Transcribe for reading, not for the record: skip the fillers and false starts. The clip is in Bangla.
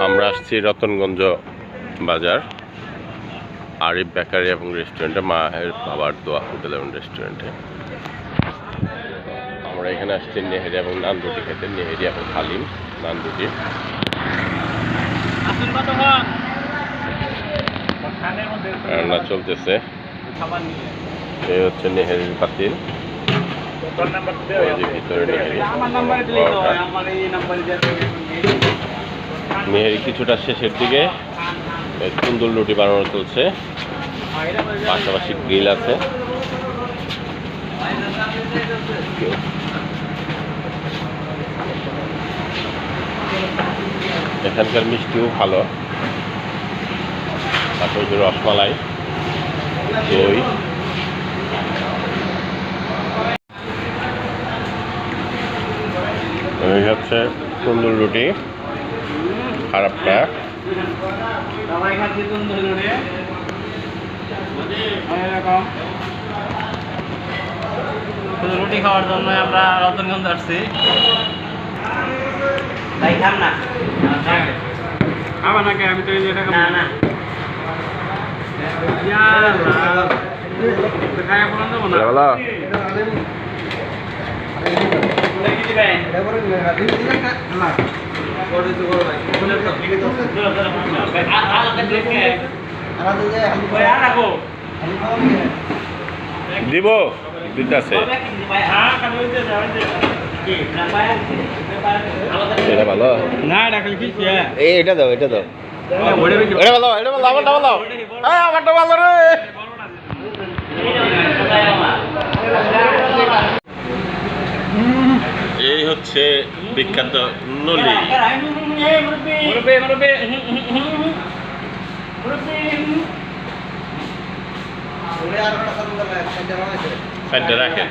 আমরা আসছি রতনগঞ্জ বাজার আরিফ বেকারি এবং রেস্টুরেন্টে, মায়ের বাবার দোয়া হোটেল এবং রেস্টুরেন্টে। আমরা এখানে আসছি নেহেরি এবং নান রুটি খেতে। নেহেরি এবং হালিম, নান রুটি রান্না চলতেছে। এই হচ্ছে নেহেরির পাতিল, ভিতরে নেহেরি কিছুটা শেষের দিকে। তন্দুর রুটি বানানো চলছে, পাশাপাশি গ্রিল আছে। এখানকার মিষ্টিও ভালো, তারপরে রসমালাই, দই। এই হচ্ছে তন্দুর রুটি, খারাপ না। রুটি খাওয়ার জন্য আমরা রতনগঞ্জ আসছি। ভাই খাম না, খাবার নাকি? আমি তো না না দিব দিতেছে। এটা ভালো না, এটা খালি কি এটা দাও, এটা দাও, এটা ভালো, এটা ভালো, আমারটা ভালো, আমারটা ভালো রে। এই হচ্ছে বিখ্যাত নলি। রাখেন।